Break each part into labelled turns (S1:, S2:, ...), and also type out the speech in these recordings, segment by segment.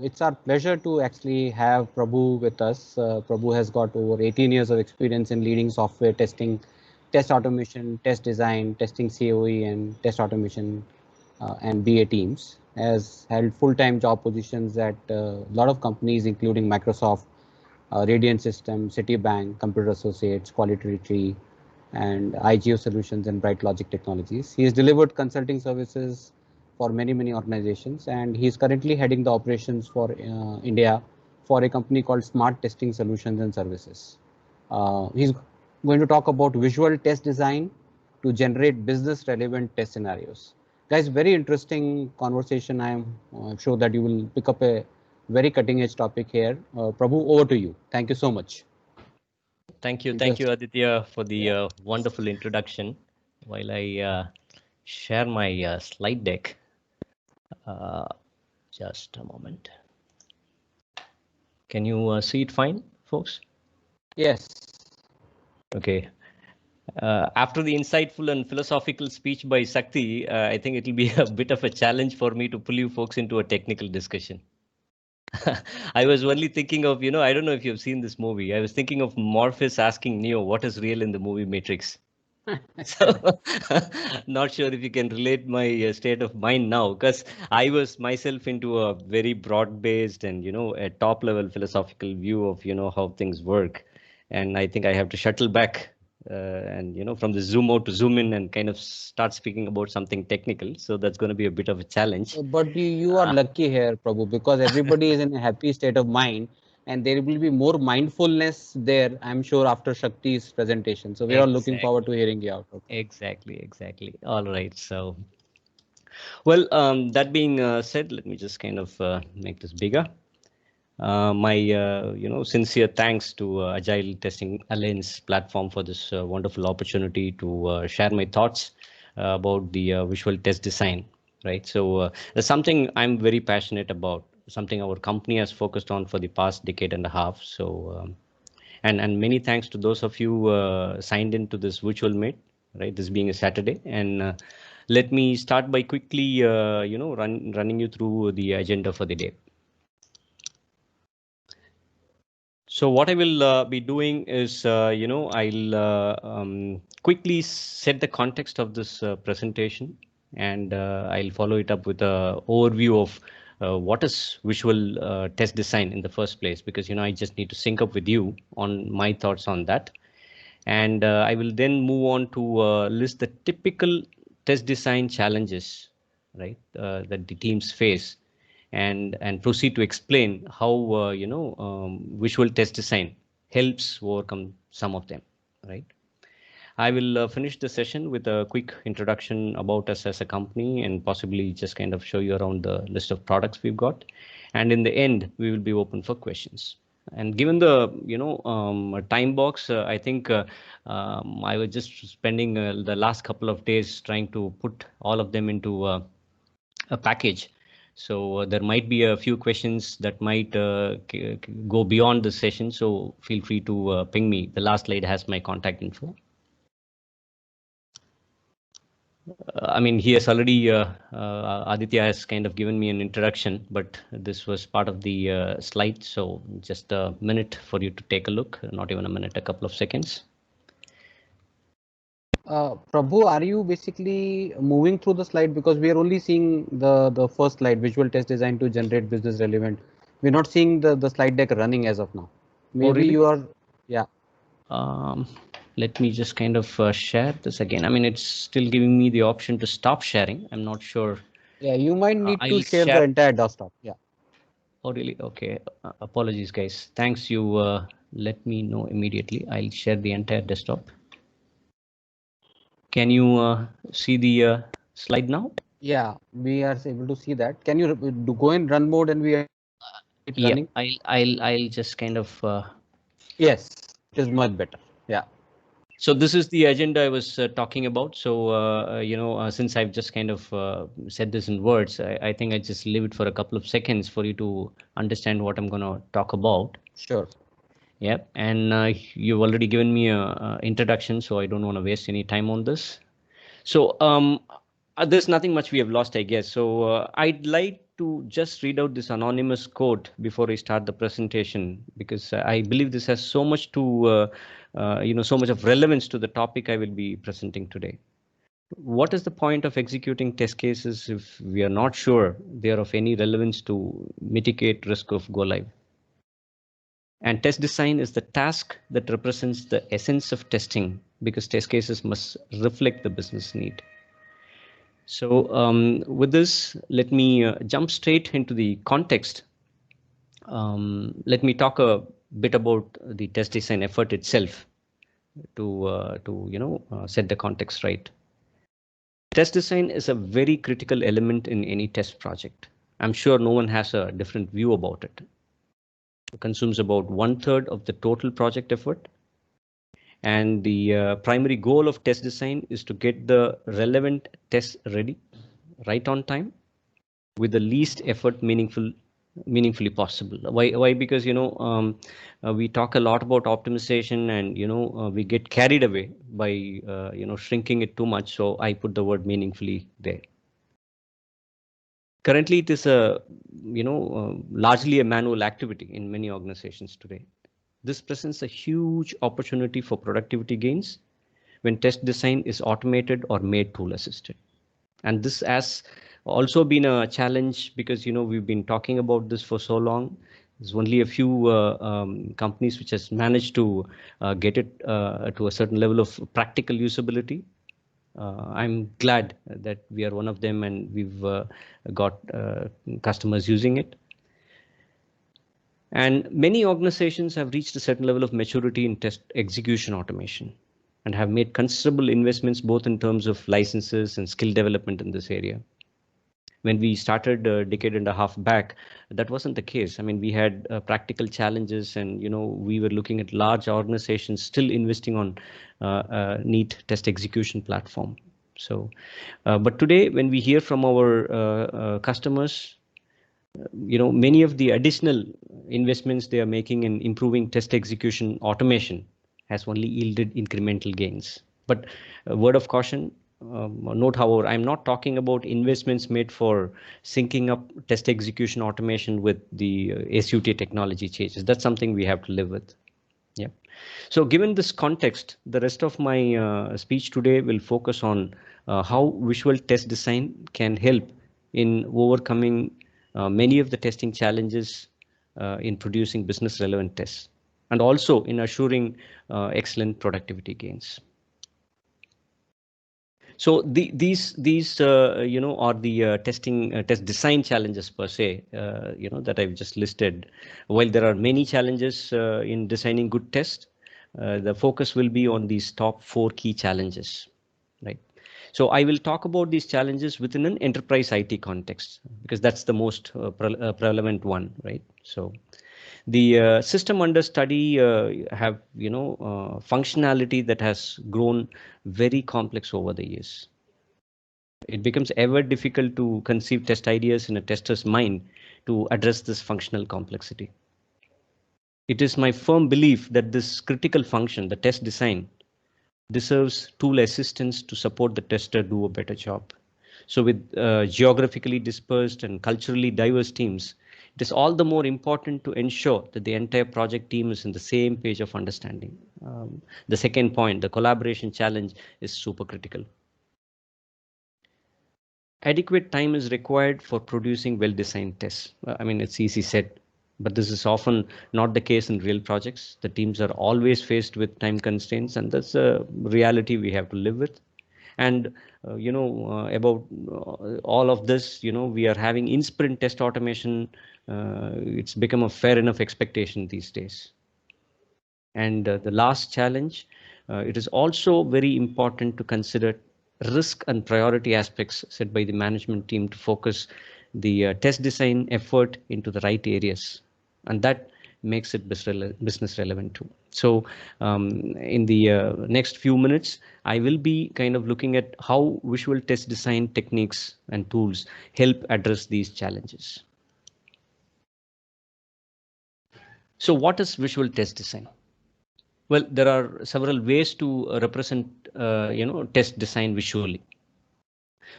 S1: It's our pleasure to actually have Prabu with us. Prabu has got over 18 years of experience in leading software testing, test automation, test design, testing COE, and test automation and BA teams. Has held full-time job positions at a lot of companies, including Microsoft, Radiant Systems, Citibank, Computer Associates, Quality Tree, and IGO Solutions and Bright Logic Technologies. He has delivered consulting services for many organizations, and he is currently heading the operations for India for a company called Smart Testing Solutions and Services. He's going to talk about visual test design to generate business relevant test scenarios. Guys, very interesting conversation. I'm sure that you will pick up a very cutting edge topic here. Prabhu, over to you. Thank you so much.
S2: Thank you,
S1: Just
S2: Aditya, for the wonderful introduction. While I share my slide deck, uh, just a moment. Can you see it fine, folks?
S1: yes.
S2: Okay. After the insightful and philosophical speech by Sakti, I think it'll be a bit of a challenge for me to pull you folks into a technical discussion. I was only thinking of, I don't know if you've seen this movie. I was thinking of Morpheus asking Neo what is real in the movie Matrix. So not sure if you can relate my state of mind now, because I was myself into a very broad-based and, a top-level philosophical view of, how things work. And I think I have to shuttle back and, from the zoom out to zoom in and kind of start speaking about something technical. So that's going to be a bit of a challenge.
S1: But you are
S2: Uh,
S1: lucky here, Prabhu, because everybody is in a happy state of mind and there will be more mindfulness there, I'm sure, after Shakti's presentation. So we are all looking forward to
S2: exactly.
S1: hearing you out. Okay.
S2: Exactly. All right. So, well, that being said, let me just kind of make this bigger. My sincere thanks to Agile Testing Alliance platform for this wonderful opportunity to share my thoughts about the visual test design. Right, so there's something I'm very passionate about, something our company has focused on for the past decade and a half. So, and many thanks to those of you signed into this virtual meet. Right, this being a Saturday, and let me start by quickly, running you through the agenda for the day. So what I will be doing is, I'll quickly set the context of this presentation, and I'll follow it up with a overview of what is visual test design in the first place, because, I just need to sync up with you on my thoughts on that. And I will then move on to list the typical test design challenges, right, that the teams face, and proceed to explain how visual test design helps overcome some of them, right. I will finish the session with a quick introduction about us as a company and possibly just kind of show you around the list of products we've got. And in the end, we will be open for questions. And given the time box, I think I was just spending the last couple of days trying to put all of them into a package. So there might be a few questions that might go beyond the session. So feel free to ping me. The last slide has my contact info. I mean, he has already, Aditya has kind of given me an introduction, but this was part of the slide. So just a minute for you to take a look, not even a minute, a couple of seconds.
S1: Prabhu, are you basically moving through the slide, because we are only seeing the first slide, visual test design to generate business relevant. We're not seeing the slide deck running as of now.
S2: Oh,
S1: Maybe
S2: really?
S1: you are, yeah.
S2: Let me just kind of share this again. I mean, it's still giving me the option to stop sharing. I'm not sure.
S1: Yeah, you might need to
S2: I'll
S1: share the
S2: share.
S1: entire desktop. Yeah.
S2: Oh, really? Okay. Apologies, guys. Thanks. You let me know immediately. I'll share the entire desktop. Can you see the slide now?
S1: Yeah, we are able to see that. Can you go in run mode and we are
S2: Yeah,
S1: running?
S2: I'll just kind of.
S1: Yes, it is much better. Yeah.
S2: So this is the agenda I was talking about. So since I've just kind of said this in words, I think I just leave it for a couple of seconds for you to understand what I'm going to talk about.
S1: Sure.
S2: Yeah, and you've already given me a introduction, so I don't want to waste any time on this. So there's nothing much we have lost, I guess. So I'd like to just read out this anonymous quote before I start the presentation, because I believe this has so much to, so much of relevance to the topic I will be presenting today. What is the point of executing test cases if we are not sure they are of any relevance to mitigate risk of go live? And test design is the task that represents the essence of testing, because test cases must reflect the business need. So with this, let me jump straight into the context. Let me talk a bit about the test design effort itself to set the context right. Test design is a very critical element in any test project. I'm sure no one has a different view about it. It consumes about 1/3 of the total project effort. And the primary goal of test design is to get the relevant tests ready right on time with the least effort meaningfully possible. Why? Because we talk a lot about optimization, and we get carried away by shrinking it too much. So I put the word meaningfully there. Currently, it is a largely a manual activity in many organizations today. This presents a huge opportunity for productivity gains when test design is automated or made tool assisted. And this has also been a challenge because we've been talking about this for so long. There's only a few companies which has managed to get it to a certain level of practical usability. I'm glad that we are one of them, and we've got customers using it. And many organizations have reached a certain level of maturity in test execution automation and have made considerable investments both in terms of licenses and skill development in this area. When we started a decade and a half back, that wasn't the case. I mean, we had practical challenges, and we were looking at large organizations still investing on neat test execution platform. So, but today, when we hear from our customers, many of the additional investments they are making in improving test execution automation has only yielded incremental gains. But a word of caution, note, however, I'm not talking about investments made for syncing up test execution automation with the SUT technology changes. That's something we have to live with. Yeah. So given this context, the rest of my speech today will focus on how visual test design can help in overcoming many of the testing challenges in producing business relevant tests, and also in assuring excellent productivity gains. So these are the test design challenges per se that I've just listed. While there are many challenges in designing good tests, the focus will be on these top 4 key challenges, right? So I will talk about these challenges within an enterprise IT context because that's the most prevalent one, right? So the system under study have functionality that has grown very complex over the years. It becomes ever difficult to conceive test ideas in a tester's mind to address this functional complexity. It is my firm belief that this critical function, the test design, deserves tool assistance to support the tester do a better job. So with geographically dispersed and culturally diverse teams, it is all the more important to ensure that the entire project team is in the same page of understanding. The second point, the collaboration challenge, is super critical. Adequate time is required for producing well-designed tests. I mean, it's easy said, but this is often not the case in real projects. The teams are always faced with time constraints, and that's a reality we have to live with. And about all of this, we are having in-sprint test automation. It's become a fair enough expectation these days. And the last challenge, it is also very important to consider risk and priority aspects set by the management team to focus the test design effort into the right areas, and that makes it business relevant too. So in the next few minutes, I will be kind of looking at how visual test design techniques and tools help address these challenges. So what is visual test design? Well, there are several ways to represent test design visually.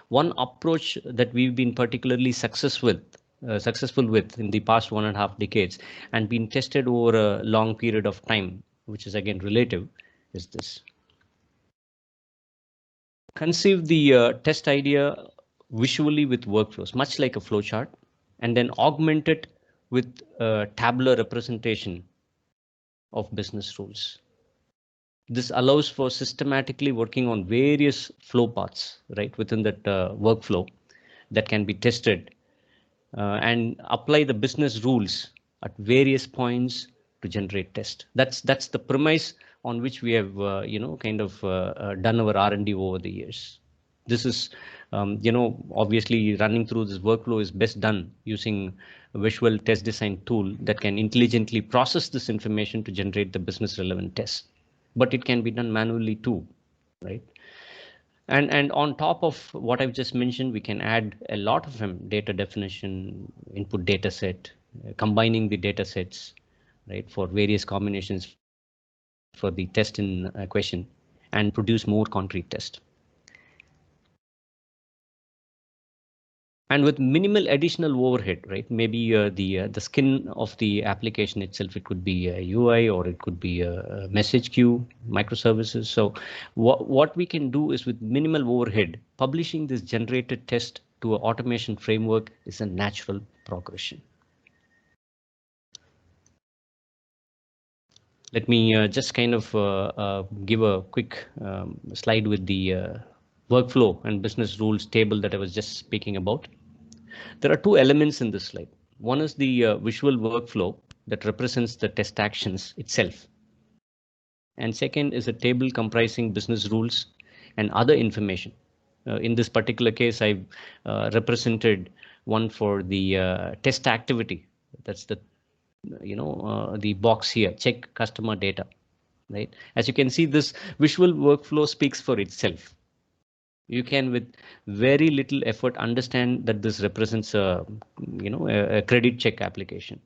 S2: One approach that we've been particularly successful with successful with in the past 1.5 decades and been tested over a long period of time, which is again relative, is this. Conceive the test idea visually with workflows, much like a flowchart, and then augment it with a tabular representation of business rules. This allows for systematically working on various flow paths, right, within that workflow that can be tested and apply the business rules at various points to generate test. That's the premise on which we have kind of done our R&D over the years. This is obviously running through this workflow is best done using a visual test design tool that can intelligently process this information to generate the business relevant tests, but it can be done manually too, right? And on top of what I've just mentioned, we can add a lot of them: data definition, input data set, combining the data sets, right, for various combinations for the test in question, and produce more concrete test. And with minimal additional overhead, right? Maybe the skin of the application itself, it could be a UI or it could be a message queue, microservices. So what we can do is with minimal overhead, publishing this generated test to an automation framework is a natural progression. Let me just kind of give a quick slide with the workflow and business rules table that I was just speaking about. There are two elements in this slide. One is the visual workflow that represents the test actions itself. And second is a table comprising business rules and other information. In this particular case, I've represented one for the test activity. That's the the box here, check customer data, right? As you can see, this visual workflow speaks for itself. You can with very little effort understand that this represents a credit check application.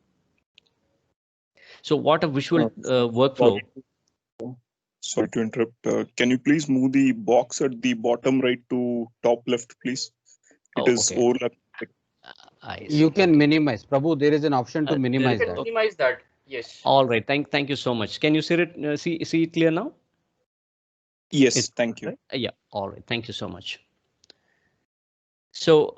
S2: So what a visual workflow.
S3: Sorry to interrupt. Can you please move the box at the bottom right to top left, please? It is
S2: Okay.
S3: overlapping.
S1: You can minimize. Prabhu, there is an option to minimize
S4: You can
S1: that.
S4: minimize that. Yes.
S2: All right. Thank you so much. Can you see it? See it clear now?
S3: Yes, thank you.
S2: Right? Yeah. All right. Thank you so much. So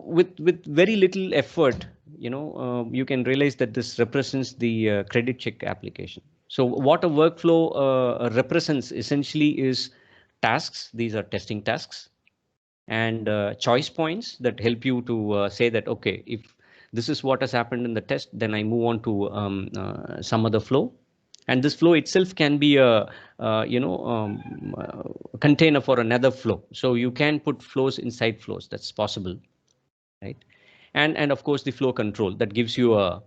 S2: with very little effort, you can realize that this represents the credit check application. So what a workflow represents essentially is tasks. These are testing tasks, and choice points that help you to say that, okay, if this is what has happened in the test, then I move on to some other flow. And this flow itself can be a container for another flow. So you can put flows inside flows. That's possible, right? And of course the flow control that gives you a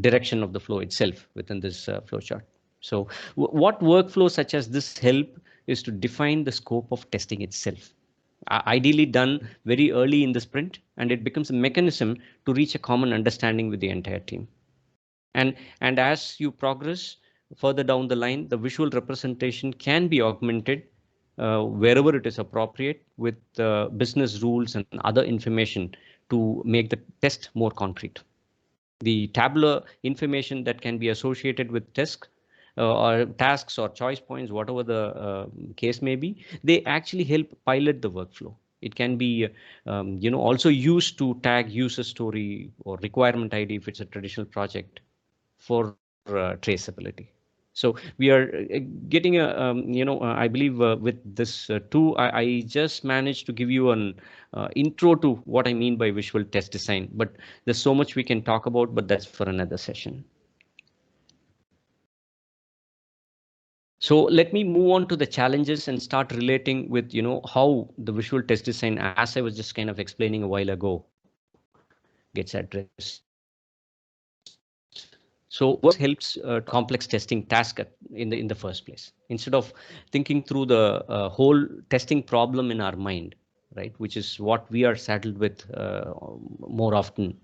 S2: direction of the flow itself within this flow chart. So what workflows such as this help is to define the scope of testing itself, ideally done very early in the sprint, and it becomes a mechanism to reach a common understanding with the entire team. And as you progress further down the line, the visual representation can be augmented wherever it is appropriate with business rules and other information to make the test more concrete. The tabular information that can be associated with or tasks or choice points, whatever the case may be, they actually help pilot the workflow. It can be also used to tag user story or requirement ID if it's a traditional project for traceability. So we are getting a, I believe with this too, I just managed to give you an intro to what I mean by visual test design, but there's so much we can talk about, but that's for another session. So let me move on to the challenges and start relating with, how the visual test design, as I was just kind of explaining a while ago, gets addressed. So what helps complex testing task in the first place? Instead of thinking through the whole testing problem in our mind, right, which is what we are saddled with more often,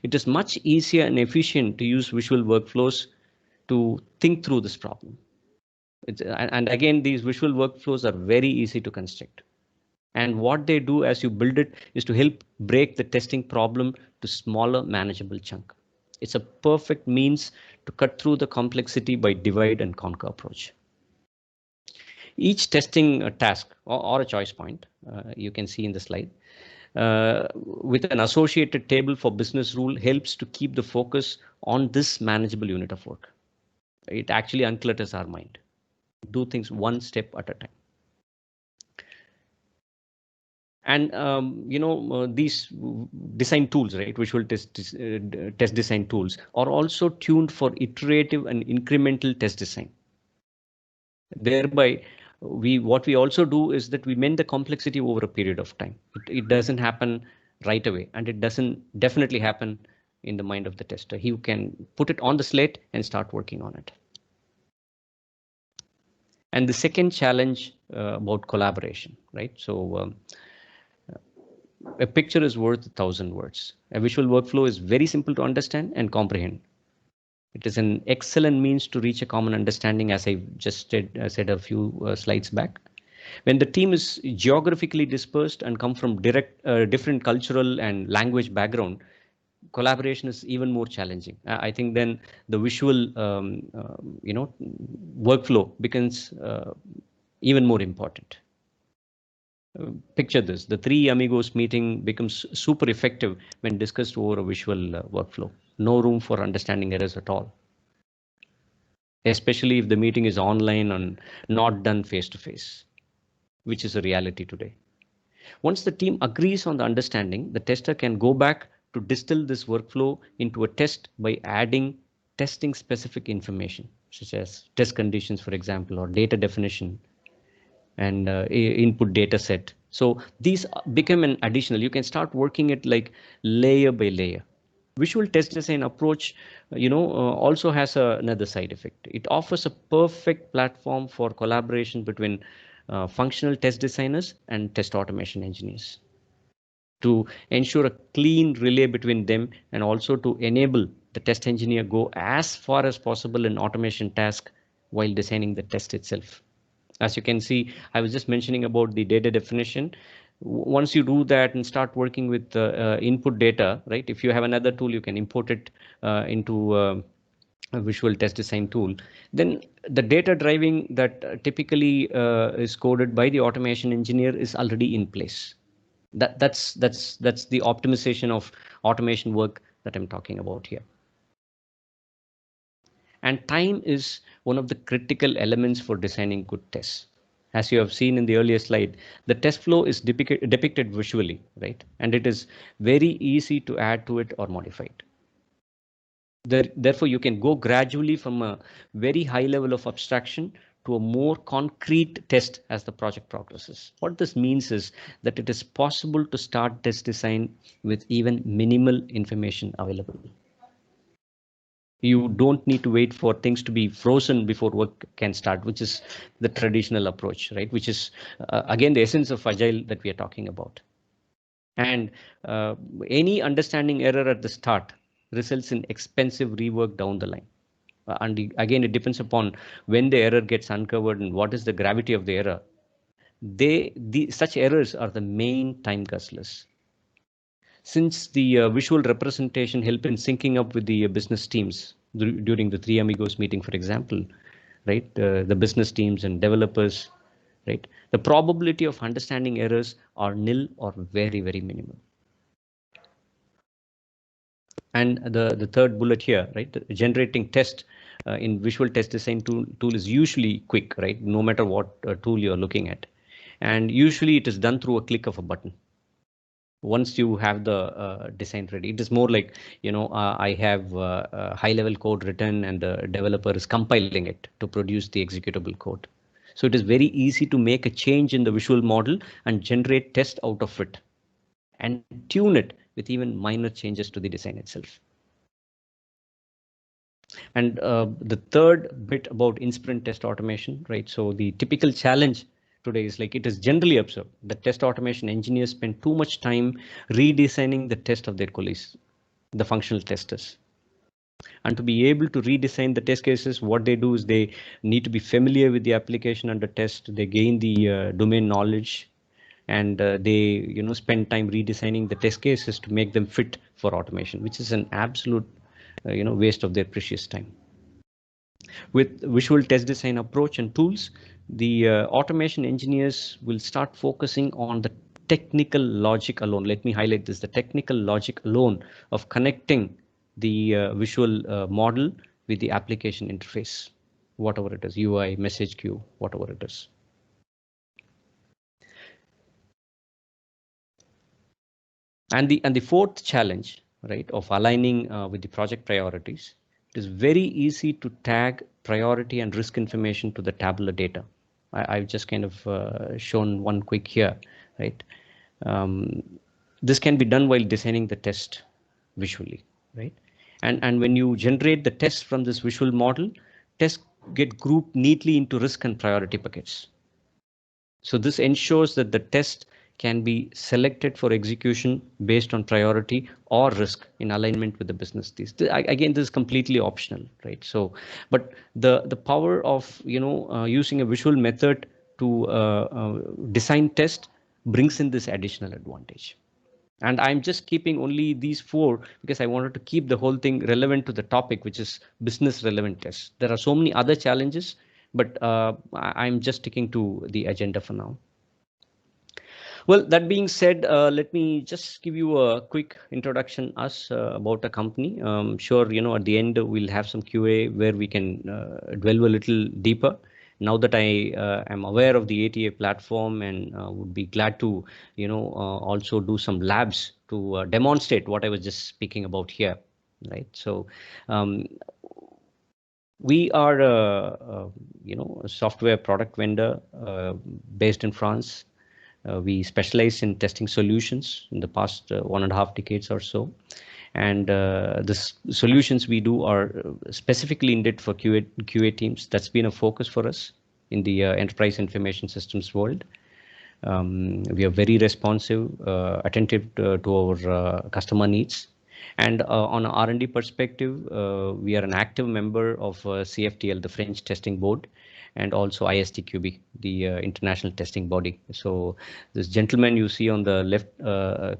S2: it is much easier and efficient to use visual workflows to think through this problem. And again, these visual workflows are very easy to construct. And what they do as you build it is to help break the testing problem to smaller manageable chunk. It's a perfect means to cut through the complexity by divide and conquer approach. Each testing task or a choice point, you can see in the slide, with an associated table for business rule helps to keep the focus on this manageable unit of work. It actually unclutters our mind. Do things one step at a time. And these design tools, right, visual test design tools are also tuned for iterative and incremental test design. Thereby, what we also do is that we mend the complexity over a period of time. It doesn't happen right away, and it doesn't definitely happen in the mind of the tester. He can put it on the slate and start working on it. And the second challenge about collaboration, right? So a picture is worth 1,000 words. A visual workflow is very simple to understand and comprehend. It is an excellent means to reach a common understanding, as I just said a few slides back. When the team is geographically dispersed and come from different cultural and language background, collaboration is even more challenging. I think then the visual, workflow becomes even more important. Picture this, the three amigos meeting becomes super effective when discussed over a visual workflow. No room for understanding errors at all, especially if the meeting is online and not done face to face, which is a reality today. Once the team agrees on the understanding, the tester can go back to distill this workflow into a test by adding testing specific information, such as test conditions, for example, or data definition and input data set. So these become an additional, you can start working it like layer by layer. Visual test design approach, also has another side effect. It offers a perfect platform for collaboration between functional test designers and test automation engineers to ensure a clean relay between them, and also to enable the test engineer go as far as possible in automation task while designing the test itself. As you can see, I was just mentioning about the data definition. Once you do that and start working with input data, right? If you have another tool, you can import it into a visual test design tool. Then the data driving that typically is coded by the automation engineer is already in place. That's the optimization of automation work that I'm talking about here. And time is one of the critical elements for designing good tests. As you have seen in the earlier slide, the test flow is depicted visually, right? And it is very easy to add to it or modify it. Therefore, you can go gradually from a very high level of abstraction to a more concrete test as the project progresses. What this means is that it is possible to start test design with even minimal information available. You don't need to wait for things to be frozen before work can start, which is the traditional approach, right? Which is, again, the essence of Agile that we are talking about. And any understanding error at the start results in expensive rework down the line. And again, it depends upon when the error gets uncovered and what is the gravity of the error. Such errors are the main time guzzlers. Since the visual representation help in syncing up with the business teams during the Three Amigos meeting, for example, right? The business teams and developers, right? The probability of understanding errors are nil or very, very minimal. And the third bullet here, right? Generating test in visual test design tool is usually quick, right? No matter what tool you're looking at. And usually it is done through a click of a button. Once you have the design ready, it is more like, I have high level code written and the developer is compiling it to produce the executable code. So it is very easy to make a change in the visual model and generate test out of it and tune it with even minor changes to the design itself. And the third bit about in-sprint test automation, right? So the typical challenge today is like, it is generally observed that test automation engineers spend too much time redesigning the test of their colleagues, the functional testers. And to be able to redesign the test cases, what they do is they need to be familiar with the application under test. They gain the domain knowledge. and they spend time redesigning the test cases to make them fit for automation, which is an absolute waste of their precious time. With visual test design approach and tools, the automation engineers will start focusing on the technical logic alone. Let me highlight this: the technical logic alone of connecting the visual model with the application interface, whatever it is, UI, message queue, whatever it is. And the fourth challenge, right, of aligning with the project priorities, it is very easy to tag priority and risk information to the tabular data. I've just kind of shown one quick here, right? This can be done while designing the test visually, right? And when you generate the test from this visual model, tests get grouped neatly into risk and priority buckets. So this ensures that the test can be selected for execution based on priority or risk in alignment with the business needs. Again, this is completely optional, right? So, but the power of using a visual method to design test brings in this additional advantage. And I'm just keeping only these four because I wanted to keep the whole thing relevant to the topic, which is business relevant tests. There are so many other challenges, but I'm just sticking to the agenda for now. Well, that being said, let me just give you a quick introduction us about the company. Sure, at the end we'll have some QA where we can delve a little deeper. Now that I am aware of the ATA platform and would be glad to, also do some labs to demonstrate what I was just speaking about here, right? So we are a software product vendor based in France. We specialize in testing solutions in the past 1.5 decades or so. And the solutions we do are specifically intended for QA teams. That's been a focus for us in the enterprise information systems world. We are very responsive, attentive to our customer needs. And on an R&D perspective, we are an active member of CFTL, the French Testing Board, and also ISTQB, the international testing body. So this gentleman you see on the left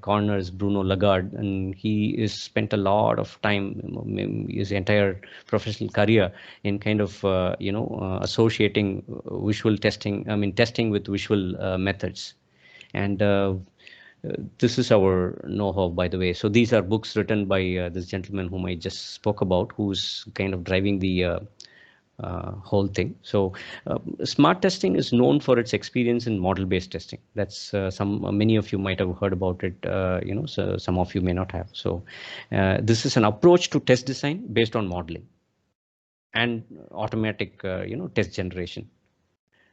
S2: corner is Bruno Lagarde, and he is spent a lot of time, his entire professional career, in kind of associating visual testing, testing with visual methods. And this is our know-how, by the way. So these are books written by this gentleman whom I just spoke about, who's kind of driving the whole thing. So smart testing is known for its experience in model-based testing. That's many of you might have heard about it, so some of you may not have. So this is an approach to test design based on modeling and automatic, test generation.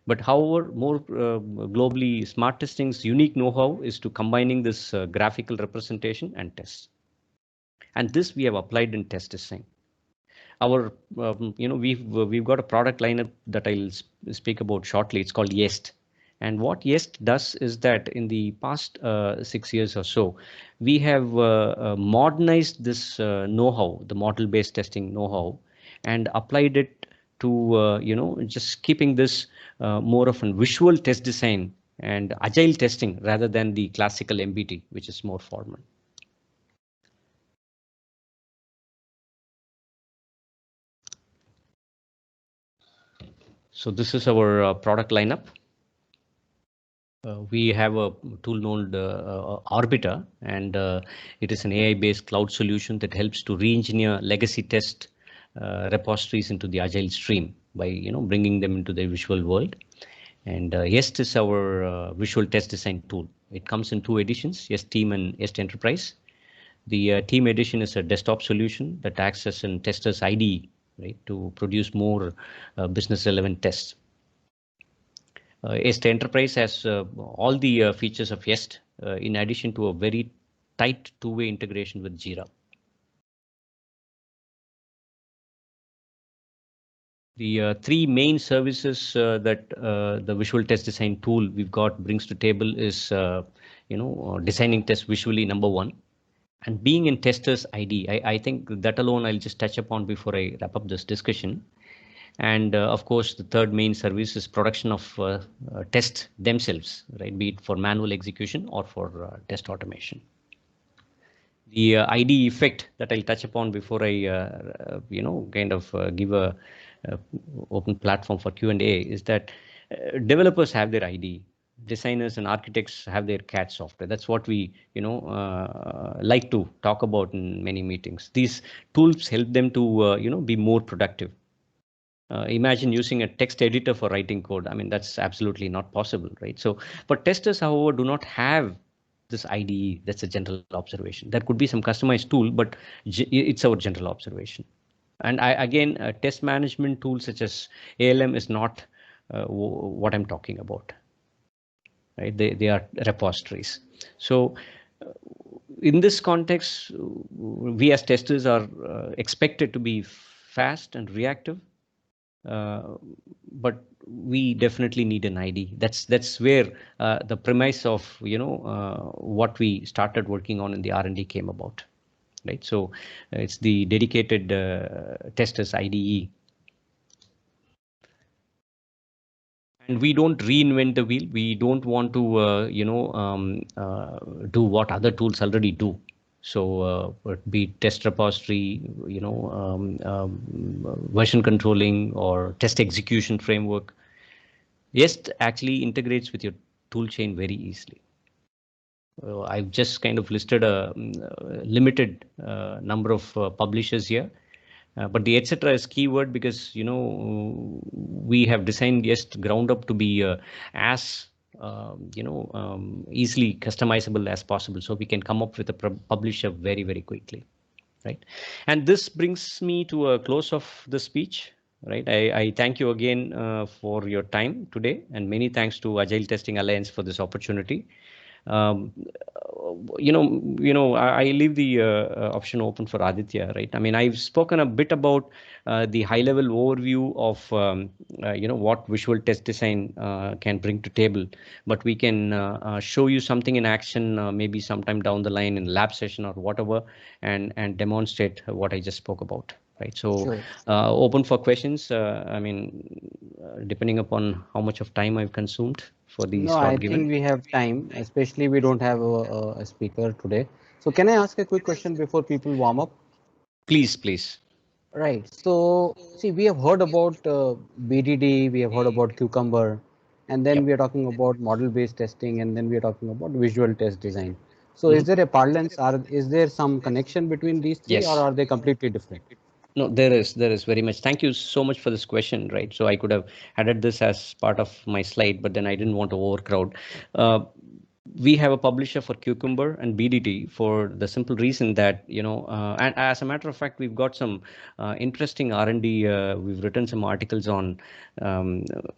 S2: But however, more globally, smart testing's unique know-how is to combining this graphical representation and tests. And this we have applied in test design. Our, we've got a product lineup that I'll speak about shortly. It's called YEST. And what YEST does is that in the past 6 years or so, we have modernized this know-how, the model-based testing know-how, and applied it to, just keeping this more of a visual test design and agile testing rather than the classical MBT, which is more formal. So this is our product lineup. We have a tool known Orbiter, and it is an AI-based cloud solution that helps to re-engineer legacy test repositories into the Agile stream by bringing them into the visual world. And YEST is our visual test design tool. It comes in 2 editions, YEST Team and YEST Enterprise. The Team edition is a desktop solution that acts as a tester's IDE, right, to produce more business relevant tests. YEST Enterprise has all the features of YEST in addition to a very tight two-way integration with Jira. The 3 main services that the visual test design tool we've got brings to table is, designing tests visually, number 1, and being in tester's ID. I think that alone I'll just touch upon before I wrap up this discussion. And of course, the third main service is production of tests themselves, right? Be it for manual execution or for test automation. The ID effect that I'll touch upon before I, kind of give a open platform for Q&A is that developers have their ID, designers and architects have their CAD software. That's what we, like to talk about in many meetings. These tools help them to, be more productive. Imagine using a text editor for writing code. I mean, that's absolutely not possible, right? So, but testers, however, do not have this IDE. That's a general observation. There could be some customized tool, but it's our general observation. And again, test management tools such as ALM is not what I'm talking about, right? They are repositories. So in this context, we as testers are expected to be fast and reactive. But we definitely need an ID. That's where the premise of what we started working on in the R&D came about, right? So it's the dedicated testers IDE, and we don't reinvent the wheel. We don't want to do what other tools already do. So be it test repository, version controlling or test execution framework. Jest actually integrates with your tool chain very easily. I've just kind of listed a limited number of publishers here, but the etc. is keyword because we have designed Jest ground up to be as easily customizable as possible, so we can come up with a publisher very, very quickly, right? And this brings me to a close of the speech. Right, I thank you again for your time today, and many thanks to Agile Testing Alliance for this opportunity. Um, I leave the option open for Aditya, right? I mean, I've spoken a bit about the high-level overview of what visual test design can bring to table, but we can show you something in action, maybe sometime down the line in lab session or whatever, and demonstrate what I just spoke about. Right, so
S1: Sure.
S2: open for questions. I mean, depending upon how much of time I've consumed for the
S1: No, I
S2: slot
S1: think
S2: given.
S1: we have time, especially we don't have a speaker today. So can I ask a quick question before people warm up?
S2: Please, please.
S1: Right. So see, we have heard about BDD, we have heard about Cucumber, and then
S2: Yep.
S1: we are talking about model-based testing, and then we are talking about visual test design. So is
S2: Mhm.
S1: there a parlance? Is there some connection between these three, or
S2: Yes.
S1: are they completely different?
S2: No, there is very much. Thank you so much for this question, right? So I could have added this as part of my slide, but then I didn't want to overcrowd. Uh, we have a publisher for Cucumber and BDT for the simple reason that, and as a matter of fact, we've got some interesting R&D. We've written some articles on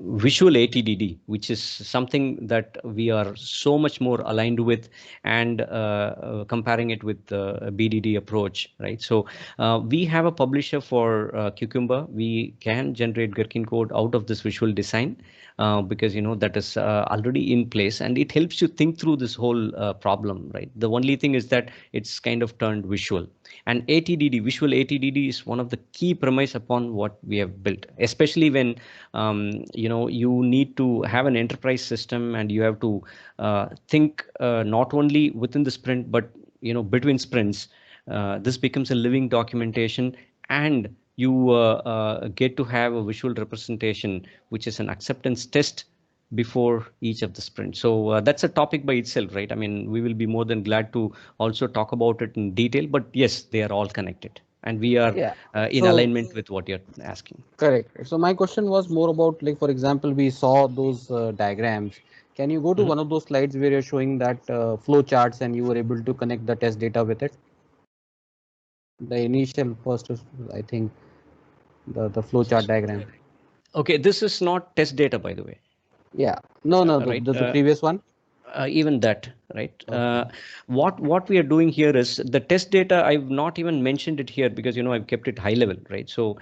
S2: visual ATDD, which is something that we are so much more aligned with, and comparing it with the BDD approach, right? So we have a publisher for Cucumber. We can generate Gherkin code out of this visual design because that is already in place, and it helps you think through this whole problem, right? The only thing is that it's kind of turned visual. And ATDD, visual ATDD, is one of the key premise upon what we have built, especially when you need to have an enterprise system, and you have to think not only within the sprint, but between sprints. This becomes a living documentation, and you get to have a visual representation, which is an acceptance test before each of the sprints. So that's a topic by itself, right? I mean, we will be more than glad to also talk about it in detail, but yes, they are all connected, and we are
S1: Yeah.
S2: in
S1: So
S2: alignment with what you're asking.
S1: correct. So my question was more about, like, for example, we saw those diagrams. Can you go to
S2: Mhm.
S1: one of those slides where you're showing that flow charts and you were able to connect the test data with it? The initial first, I think, the flow chart diagram.
S2: Okay, this is not test data, by the way,
S1: Yeah. No, no,
S2: right?
S1: the previous one.
S2: Even that, right?
S1: Okay.
S2: What we are doing here is the test data. I've not even mentioned it here because I've kept it high level, right? So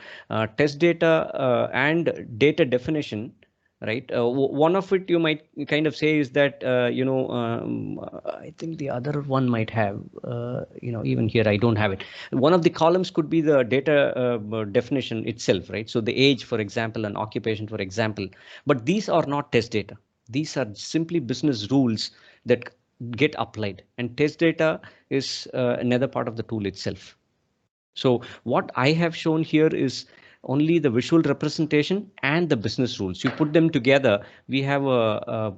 S2: test data and data definition right? One of it you might kind of say is that I think the other one might have, even here I don't have it. One of the columns could be the data definition itself, right? So the age, for example, and occupation, for example. But these are not test data. These are simply business rules that get applied, and test data is another part of the tool itself. So what I have shown here is only the visual representation and the business rules. You put them together, we have a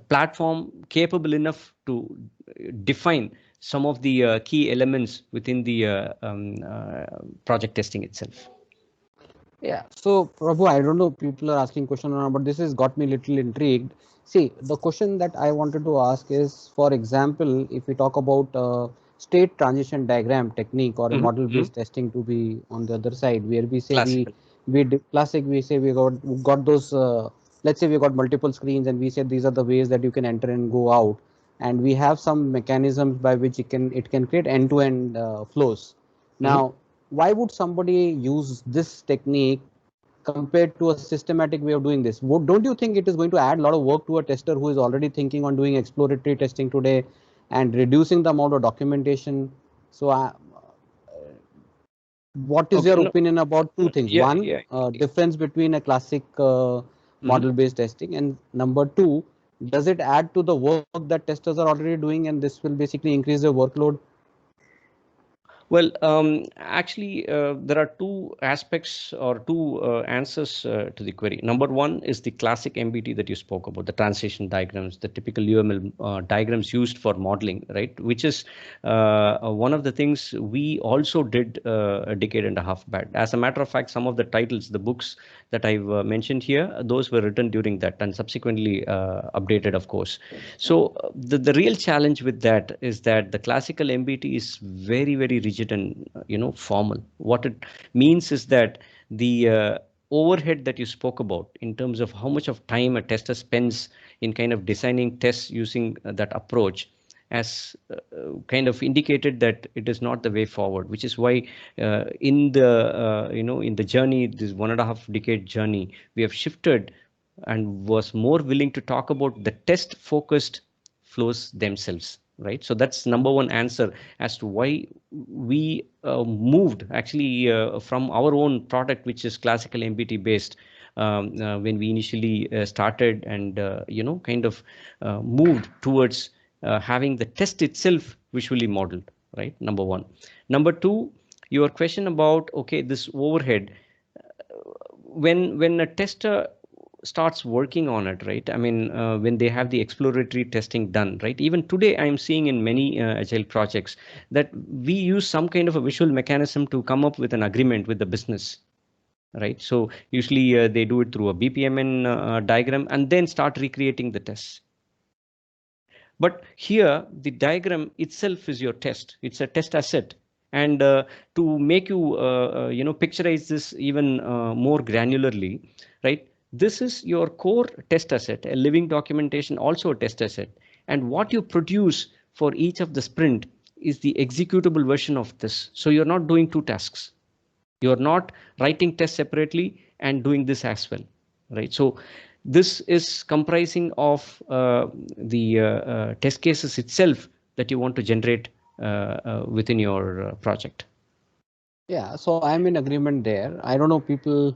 S2: platform capable enough to define some of the key elements within the project testing itself.
S1: Yeah. So, Prabhu, I don't know, people are asking question or not, but this has got me little intrigued. See, the question that I wanted to ask is, for example, if we talk about state transition diagram technique or a model-based testing to be on the other side, where we say
S2: Classical.
S1: classic, we say we got those. Let's say we got multiple screens, and we said these are the ways that you can enter and go out, and we have some mechanisms by which it can create end-to-end flows. Now, why would somebody use this technique compared to a systematic way of doing this? Don't you think it is going to add a lot of work to a tester who is already thinking on doing exploratory testing today and reducing the amount of documentation? So, what is
S2: Okay,
S1: your
S2: no,
S1: opinion about two things?
S2: yeah,
S1: One,
S2: yeah.
S1: difference between a classic model-based testing, and number two, does it add to the work that testers are already doing, and this will basically increase their workload?
S2: Well, actually, there are two aspects or two answers to the query. Number one is the classic MBT that you spoke about, the transition diagrams, the typical UML diagrams used for modeling, right? Which is one of the things we also did a decade and a half back. As a matter of fact, some of the titles, the books that I've mentioned here, those were written during that and subsequently updated, of course. So the real challenge with that is that the classical MBT is very, very rigid and formal. What it means is that the overhead that you spoke about in terms of how much of time a tester spends in kind of designing tests using that approach has kind of indicated that it is not the way forward, which is why in the journey, this 1.5 decade journey, we have shifted and was more willing to talk about the test focused flows themselves, right? So that's number one answer as to why we moved actually from our own product, which is classical MBT based, when we initially started and kind of moved towards having the test itself visually modeled, right? Number one. Number two, your question about, okay, this overhead, when a tester starts working on it, right? I mean, when they have the exploratory testing done, right? Even today, I'm seeing in many agile projects that we use some kind of a visual mechanism to come up with an agreement with the business, right? So usually they do it through a BPMN diagram and then start recreating the tests. But here, the diagram itself is your test. It's a test asset. And to make you, picturize this even more granularly, right? This is your core test asset, a living documentation, also a test asset. And what you produce for each of the sprint is the executable version of this. So you're not doing two tasks. You're not writing tests separately and doing this as well, right? So this is comprising of the test cases itself that you want to generate within your project.
S1: Yeah, so I'm in agreement there. I don't know, people,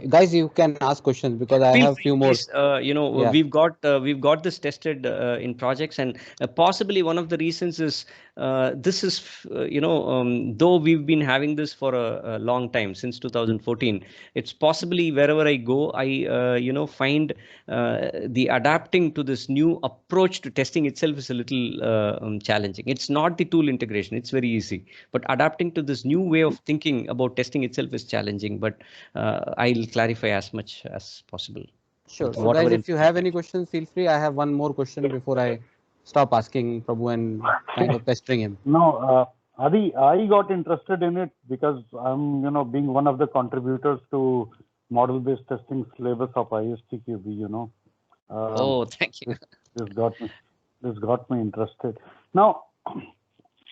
S1: guys, you can ask questions because I
S2: Feel
S1: have
S2: free,
S1: few more.
S2: please.
S1: Yeah.
S2: We've got this tested in projects, and possibly one of the reasons is this is though we've been having this for a long time since 2014. It's possibly wherever I go, I find the adapting to this new approach to testing itself is a little challenging. It's not the tool integration; it's very easy, but adapting to this new way of thinking about testing itself is challenging. But I'll clarify as much as possible
S1: Sure.
S2: with
S1: So guys,
S2: whatever
S1: if you have
S2: information.
S1: any questions, feel free. I have one more question before I stop asking Prabhu and kind of pestering him.
S4: No, Adi, I got interested in it because I'm, being one of the contributors to model-based testing syllabus of ISTQB.
S2: Oh, thank you.
S4: This got me interested. Now,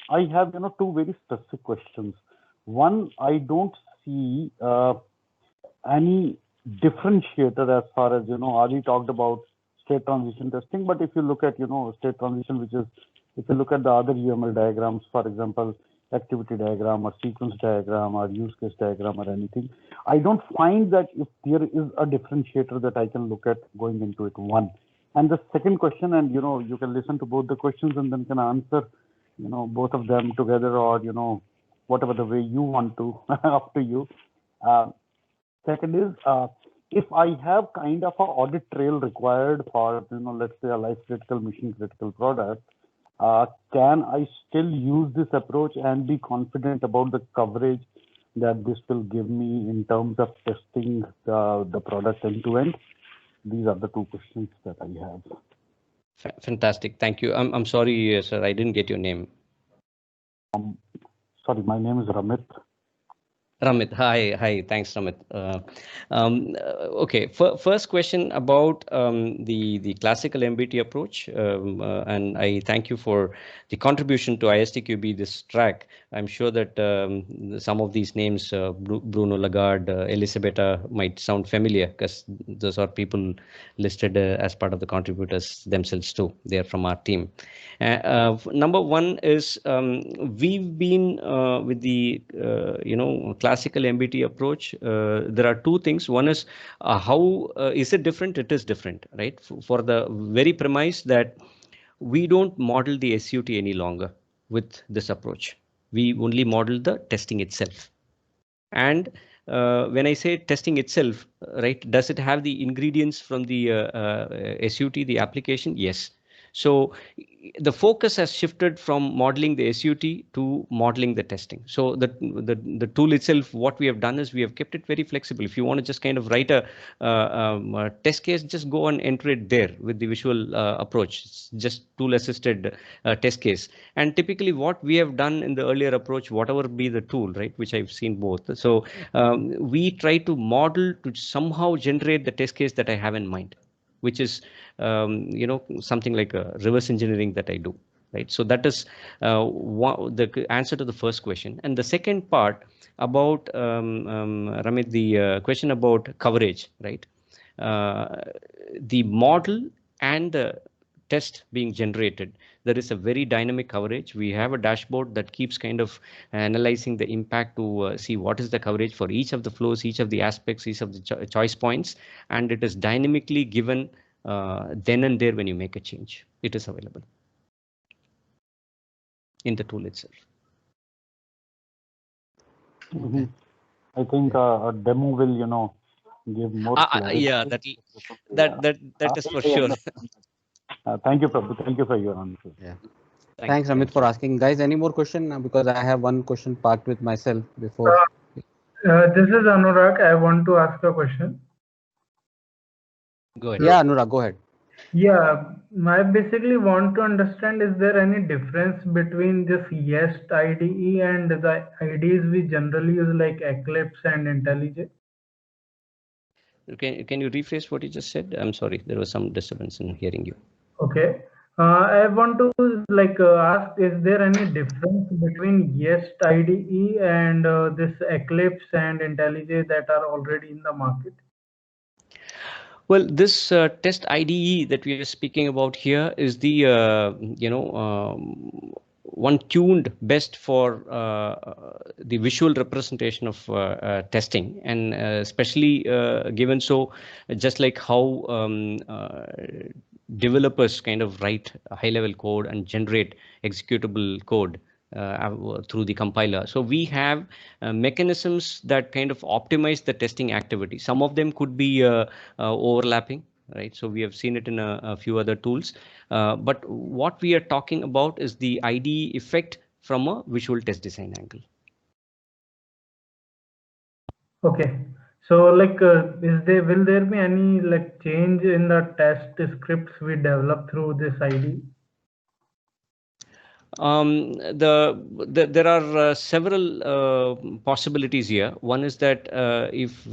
S4: I have, two very specific questions. One, I don't see any differentiator as far as, Ali talked about state transition testing, but if you look at, state transition, which is, if you look at the other UML diagrams, for example, activity diagram or sequence diagram or use case diagram or anything, I don't find that if there is a differentiator that I can look at going into it, one. And the second question, and, you can listen to both the questions and then can answer, both of them together, or, whatever the way you want to, up to you. Second is, if I have kind of an audit trail required for, let's say a life critical, mission critical product, can I still use this approach and be confident about the coverage that this will give me in terms of testing the product end to end? These are the two questions that I have.
S2: Fantastic. Thank you. I'm sorry, sir, I didn't get your name.
S4: Sorry, my name is Ramit.
S2: Ramit, hi. Thanks, Ramit. Okay, first question about the classical MBT approach, and I thank you for the contribution to ISTQB this track. I'm sure that some of these names, Bruno Lagarde, Elisabetta, might sound familiar because those are people listed as part of the contributors themselves too. They are from our team. Number one is we've been with the classical MBT approach. There are two things. One is how is it different? It is different, right? For the very premise that we don't model the SUT any longer with this approach. We only model the testing itself. And when I say testing itself, right, does it have the ingredients from the SUT, the application? Yes. So the focus has shifted from modeling the SUT to modeling the testing. So the tool itself, what we have done is we have kept it very flexible. If you want to just kind of write a test case, just go and enter it there with the visual approach. It's just tool assisted test case. And typically what we have done in the earlier approach, whatever be the tool, right, which I've seen both. So we try to model to somehow generate the test case that I have in mind, which is something like a reverse engineering that I do, right? So that is the answer to the first question. And the second part about Ramit, the question about coverage, right? The model and the test being generated, there is a very dynamic coverage. We have a dashboard that keeps kind of analyzing the impact to see what is the coverage for each of the flows, each of the aspects, each of the choice points, and it is dynamically given then and there when you make a change. It is available in the tool itself.
S4: Okay. I think a demo will, give more clarity.
S2: Yeah, that is for sure.
S4: Thank you, Prabu. Thank you for your answer.
S1: Yeah. Thanks, Amit, for asking. Guys, any more question? Because I have one question parked with myself before.
S5: This is Anurag. I want to ask a question.
S2: Go ahead.
S1: Yeah, Anurag, go ahead.
S5: Yeah, I basically want to understand, is there any difference between this YEST IDE and the IDEs we generally use like Eclipse and IntelliJ?
S2: Can you rephrase what you just said? I'm sorry, there was some disturbance in hearing you.
S5: Okay. I want to ask, is there any difference between YEST IDE and this Eclipse and IntelliJ that are already in the market?
S2: Well, this test IDE that we are speaking about here is the one tuned best for the visual representation of testing, and especially given so just like how developers kind of write high-level code and generate executable code through the compiler. So we have mechanisms that kind of optimize the testing activity. Some of them could be overlapping, right? So we have seen it in a few other tools. But what we are talking about is the IDE effect from a visual test design angle.
S5: Okay. So will there be any change in the test scripts we develop through this IDE?
S2: There are several possibilities here. One is that if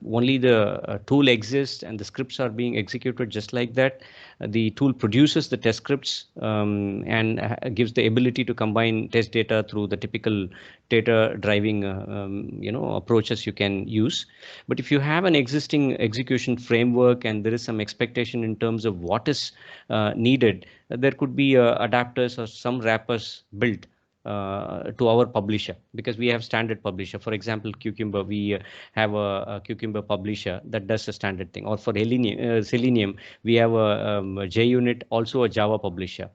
S2: only the tool exists and the scripts are being executed just like that. The tool produces the test scripts and gives the ability to combine test data through the typical data driving approaches you can use. But if you have an existing execution framework and there is some expectation in terms of what is needed, there could be adapters or some wrappers built to our publisher, because we have standard publisher. For example, Cucumber, we have a Cucumber publisher that does a standard thing. Or for Selenium, we have a JUnit, also a Java publisher.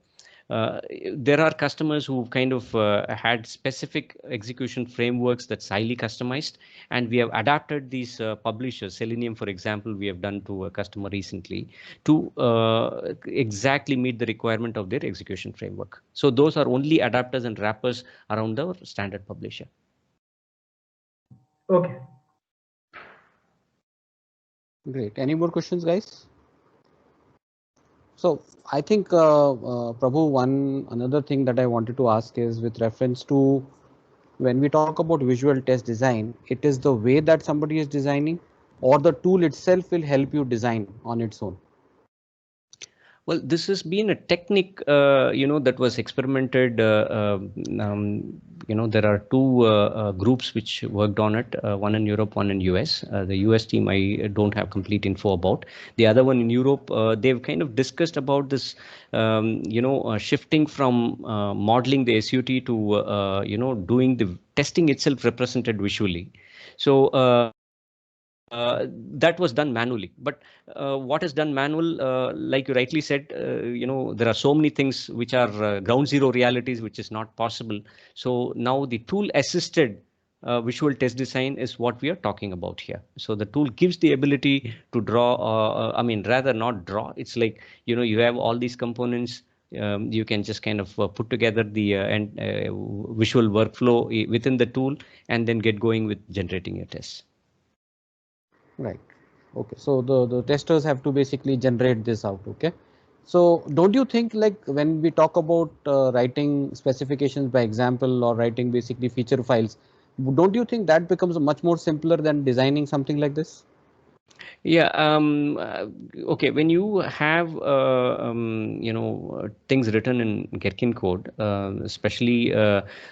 S2: There are customers who kind of had specific execution frameworks that's highly customized, and we have adapted these publishers. Selenium, for example, we have done to a customer recently to exactly meet the requirement of their execution framework. So those are only adapters and wrappers around the standard publisher.
S5: Okay.
S1: Great. Any more questions, guys? So I think, Prabhu, another thing that I wanted to ask is with reference to when we talk about visual test design, it is the way that somebody is designing, or the tool itself will help you design on its own?
S2: Well, this has been a technique, that was experimented. There are two groups which worked on it, one in Europe, one in US. The US team I don't have complete info about. The other one in Europe, they've kind of discussed about this, shifting from modeling the SUT to, doing the testing itself represented visually. So that was done manually. But what is done manual, like you rightly said, there are so many things which are ground zero realities, which is not possible. So now the tool assisted visual test design is what we are talking about here. So the tool gives the ability to draw, rather not draw. It's like, you have all these components. You can just kind of put together the visual workflow within the tool and then get going with generating your tests.
S1: Right. Okay. So the testers have to basically generate this out. Okay. So don't you think, like when we talk about writing specifications by example or writing basically feature files, don't you think that becomes much more simpler than designing something like this?
S2: Yeah. Okay. When you have things written in Gherkin code, especially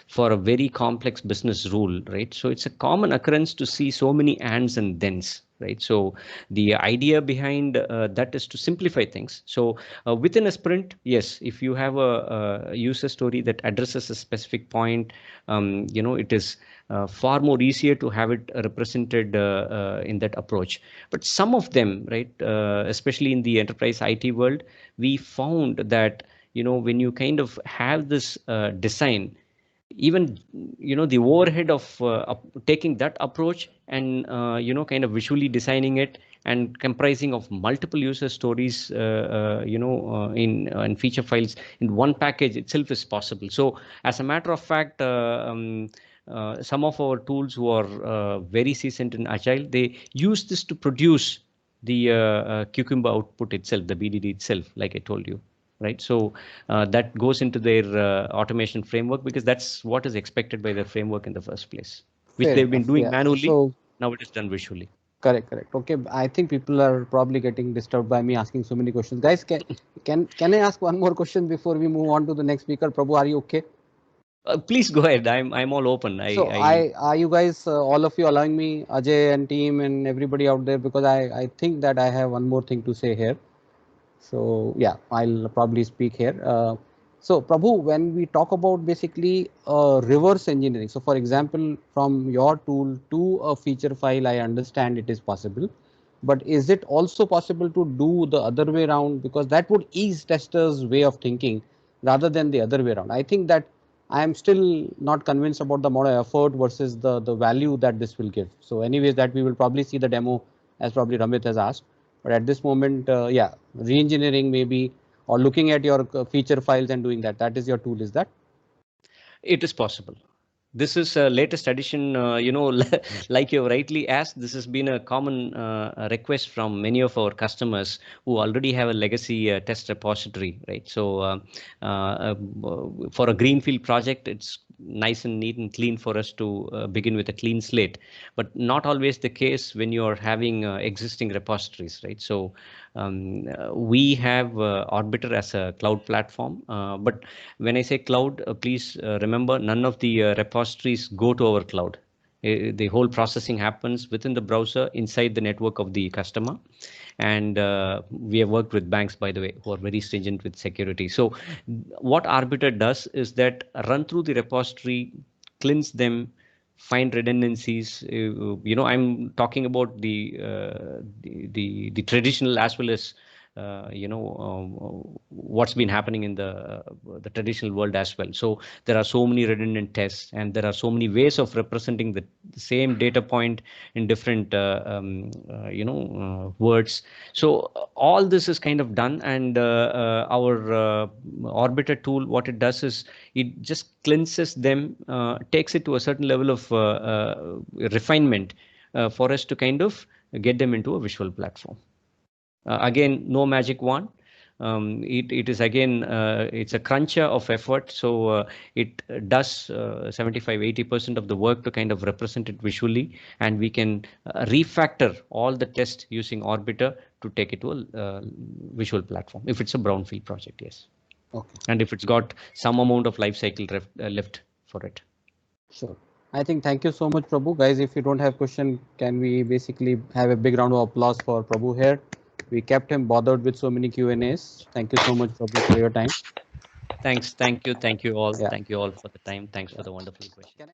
S2: for a very complex business rule, right? So it's a common occurrence to see so many ands and thens, right? So the idea behind that is to simplify things. So within a sprint, yes, if you have a user story that addresses a specific point, it is far more easier to have it represented in that approach. But some of them, right, especially in the enterprise IT world, we found that, when you kind of have this design, even the overhead of taking that approach and kind of visually designing it and comprising of multiple user stories in feature files in one package itself is possible. So as a matter of fact, some of our tools who are very seasoned in Agile, they use this to produce the Cucumber output itself, the BDD itself, like I told you. Right, so that goes into their automation framework, because that's what is expected by their framework in the first place, which
S1: Fair
S2: they've been
S1: enough.
S2: doing
S1: Yeah.
S2: manually.
S1: So
S2: Now it is done visually.
S1: correct. Okay. I think people are probably getting disturbed by me asking so many questions. Guys, can I ask one more question before we move on to the next speaker? Prabhu, are you okay?
S2: Please go ahead. I'm all open.
S1: So are you guys, all of you, allowing me, Ajay and team and everybody out there, because I think that I have one more thing to say here. So yeah, I'll probably speak here. So Prabhu, when we talk about basically reverse engineering, so for example, from your tool to a feature file, I understand it is possible, but is it also possible to do the other way around? Because that would ease testers' way of thinking rather than the other way around. I think that I am still not convinced about the amount of effort versus the value that this will give. So anyways, that we will probably see the demo, as probably Ramit has asked. But at this moment, yeah, re-engineering maybe, or looking at your feature files and doing that. That is your tool, is that?
S2: It is possible. This is a latest addition, like you rightly asked, this has been a common request from many of our customers who already have a legacy test repository, right? So for a greenfield project, it's nice and neat and clean for us to begin with a clean slate, but not always the case when you're having existing repositories, right? So we have Orbiter as a cloud platform, but when I say cloud, please remember none of the repositories go to our cloud. The whole processing happens within the browser inside the network of the customer. And we have worked with banks, by the way, who are very stringent with security. So what Arbiter does is that run through the repository, cleanse them, find redundancies. I'm talking about the traditional as well as what's been happening in the traditional world as well. So there are so many redundant tests, and there are so many ways of representing the same data point in different words. So all this is kind of done, and our Orbiter tool, what it does is it just cleanses them, takes it to a certain level of refinement for us to kind of get them into a visual platform. Again, no magic wand. It is again, it's a cruncher of effort. So it does 75-80% of the work to kind of represent it visually, and we can refactor all the tests using Orbiter to take it to a visual platform if it's a brownfield project, yes.
S1: Okay.
S2: And if it's got some amount of life cycle left for it.
S1: Sure. I think thank you so much, Prabu. Guys, if you don't have question, can we basically have a big round of applause for Prabu here? We kept him bothered with so many Q&As. Thank you so much, Prabu, for your time.
S2: Thanks. Thank you all.
S1: Yeah.
S2: Thank you all for the time. Thanks for the wonderful question.